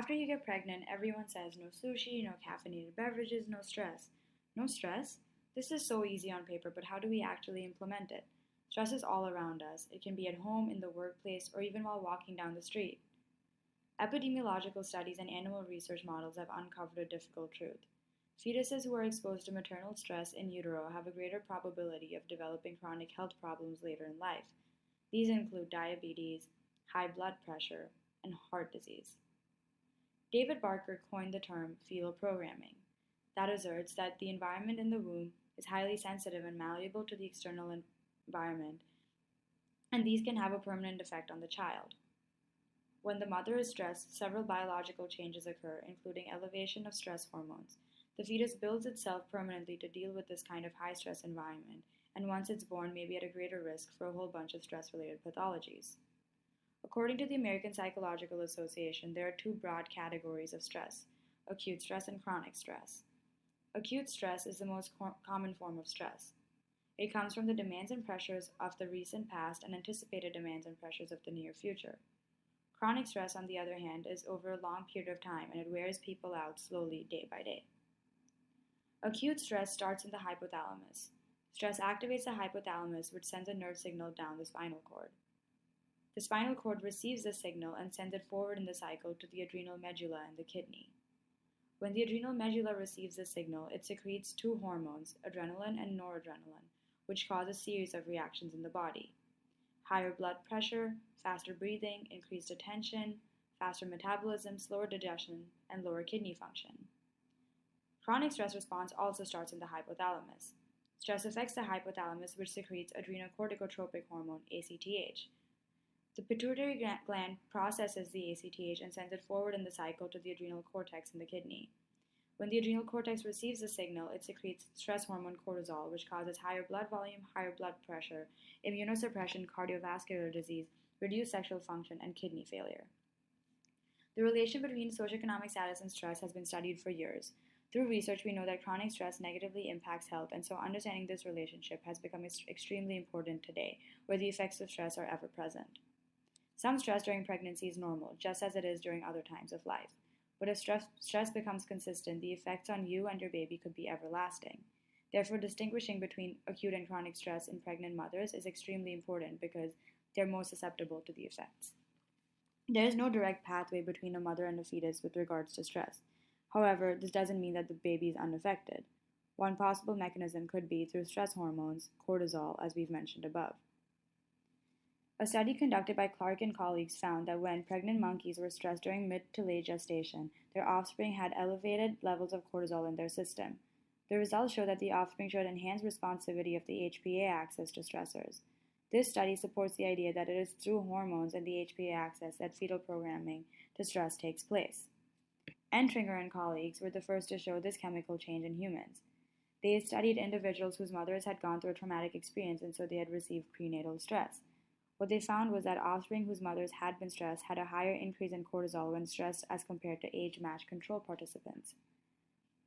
After you get pregnant, everyone says no sushi, no caffeinated beverages, no stress. No stress? This is so easy on paper, but how do we actually implement it? Stress is all around us. It can be at home, in the workplace, or even while walking down the street. Epidemiological studies and animal research models have uncovered a difficult truth. Fetuses who are exposed to maternal stress in utero have a greater probability of developing chronic health problems later in life. These include diabetes, high blood pressure, and heart disease. David Barker coined the term fetal programming, that asserts that the environment in the womb is highly sensitive and malleable to the external environment, and these can have a permanent effect on the child. When the mother is stressed, several biological changes occur, including elevation of stress hormones. The fetus builds itself permanently to deal with this kind of high stress environment, and once it's born, may be at a greater risk for a whole bunch of stress related pathologies. According to the American Psychological Association, there are two broad categories of stress: acute stress and chronic stress. Acute stress is the most common form of stress. It comes from the demands and pressures of the recent past and anticipated demands and pressures of the near future. Chronic stress, on the other hand, is over a long period of time and it wears people out slowly day by day. Acute stress starts in the hypothalamus. Stress activates the hypothalamus, which sends a nerve signal down the spinal cord. The spinal cord receives the signal and sends it forward in the cycle to the adrenal medulla and the kidney. When the adrenal medulla receives the signal, it secretes two hormones, adrenaline and noradrenaline, which cause a series of reactions in the body: higher blood pressure, faster breathing, increased attention, faster metabolism, slower digestion, and lower kidney function. Chronic stress response also starts in the hypothalamus. Stress affects the hypothalamus, which secretes adrenocorticotropic hormone, ACTH. The pituitary gland processes the ACTH and sends it forward in the cycle to the adrenal cortex in the kidney. When the adrenal cortex receives the signal, it secretes stress hormone cortisol, which causes higher blood volume, higher blood pressure, immunosuppression, cardiovascular disease, reduced sexual function, and kidney failure. The relation between socioeconomic status and stress has been studied for years. Through research, we know that chronic stress negatively impacts health, and so understanding this relationship has become extremely important today, where the effects of stress are ever present. Some stress during pregnancy is normal, just as it is during other times of life. But if stress becomes consistent, the effects on you and your baby could be everlasting. Therefore, distinguishing between acute and chronic stress in pregnant mothers is extremely important because they're most susceptible to the effects. There is no direct pathway between a mother and a fetus with regards to stress. However, this doesn't mean that the baby is unaffected. One possible mechanism could be through stress hormones, cortisol, as we've mentioned above. A study conducted by Clark and colleagues found that when pregnant monkeys were stressed during mid to late gestation, their offspring had elevated levels of cortisol in their system. The results show that the offspring showed enhanced responsivity of the HPA axis to stressors. This study supports the idea that it is through hormones and the HPA axis that fetal programming to stress takes place. Entringer and colleagues were the first to show this chemical change in humans. They studied individuals whose mothers had gone through a traumatic experience and so they had received prenatal stress. What they found was that offspring whose mothers had been stressed had a higher increase in cortisol when stressed as compared to age-matched control participants.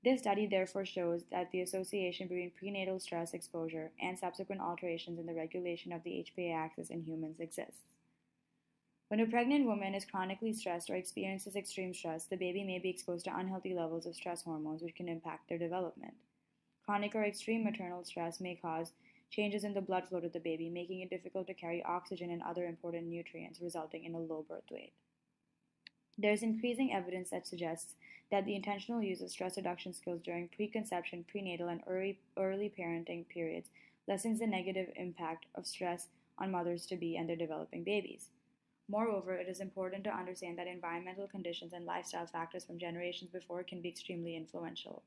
This study therefore shows that the association between prenatal stress exposure and subsequent alterations in the regulation of the HPA axis in humans exists. When a pregnant woman is chronically stressed or experiences extreme stress, the baby may be exposed to unhealthy levels of stress hormones which can impact their development. Chronic or extreme maternal stress may cause changes in the blood flow to the baby, making it difficult to carry oxygen and other important nutrients, resulting in a low birth weight. There is increasing evidence that suggests that the intentional use of stress reduction skills during preconception, prenatal, and early parenting periods lessens the negative impact of stress on mothers-to-be and their developing babies. Moreover, it is important to understand that environmental conditions and lifestyle factors from generations before can be extremely influential.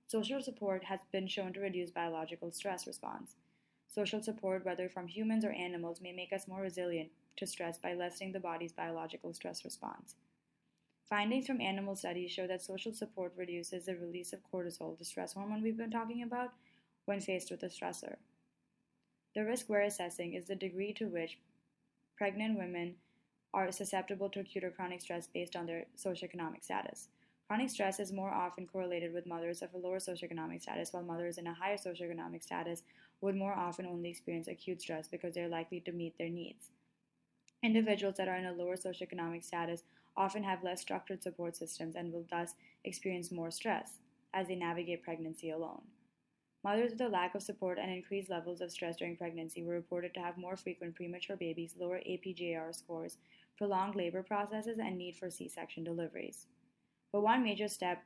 Social support has been shown to reduce biological stress response. Social support, whether from humans or animals, may make us more resilient to stress by lessening the body's biological stress response. Findings from animal studies show that social support reduces the release of cortisol, the stress hormone we've been talking about, when faced with a stressor. The risk we're assessing is the degree to which pregnant women are susceptible to acute or chronic stress based on their socioeconomic status. Chronic stress is more often correlated with mothers of a lower socioeconomic status, while mothers in a higher socioeconomic status would more often only experience acute stress because they're likely to meet their needs. Individuals that are in a lower socioeconomic status often have less structured support systems and will thus experience more stress as they navigate pregnancy alone. Mothers with a lack of support and increased levels of stress during pregnancy were reported to have more frequent premature babies, lower APGAR scores, prolonged labor processes, and need for C section deliveries. But one major step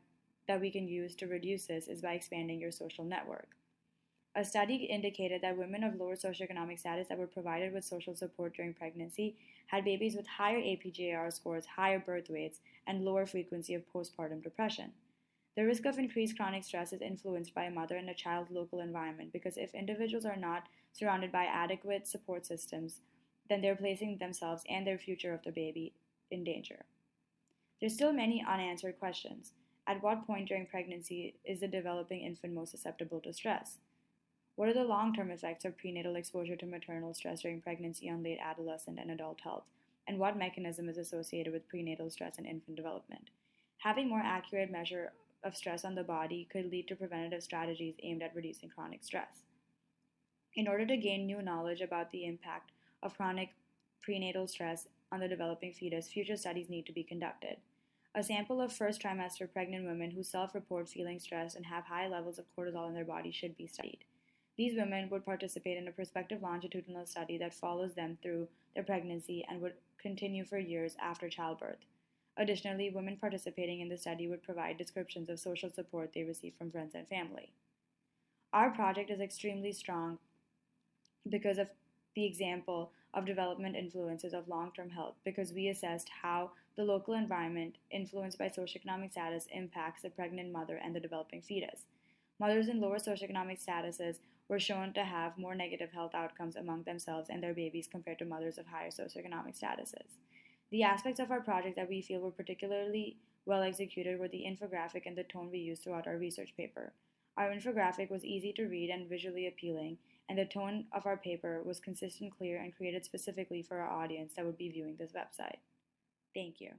that we can use to reduce this is by expanding your social network. A study indicated that women of lower socioeconomic status that were provided with social support during pregnancy had babies with higher APGAR scores, higher birth weights, and lower frequency of postpartum depression. The risk of increased chronic stress is influenced by a mother and a child's local environment because if individuals are not surrounded by adequate support systems, then they're placing themselves and their future of the baby in danger. There's still many unanswered questions. At what point during pregnancy is the developing infant most susceptible to stress? What are the long-term effects of prenatal exposure to maternal stress during pregnancy on late adolescent and adult health? And what mechanism is associated with prenatal stress and infant development? Having more accurate measure of stress on the body could lead to preventative strategies aimed at reducing chronic stress. In order to gain new knowledge about the impact of chronic prenatal stress on the developing fetus, future studies need to be conducted. A sample of first trimester pregnant women who self-report feeling stressed and have high levels of cortisol in their body should be studied. These women would participate in a prospective longitudinal study that follows them through their pregnancy and would continue for years after childbirth. Additionally, women participating in the study would provide descriptions of social support they receive from friends and family. Our project is extremely strong because of the example of development influences of long-term health because we assessed how the local environment influenced by socioeconomic status impacts the pregnant mother and the developing fetus. Mothers in lower socioeconomic statuses were shown to have more negative health outcomes among themselves and their babies compared to mothers of higher socioeconomic statuses. The aspects of our project that we feel were particularly well executed were the infographic and the tone we used throughout our research paper. Our infographic was easy to read and visually appealing, and the tone of our paper was consistent, clear, and created specifically for our audience that would be viewing this website. Thank you.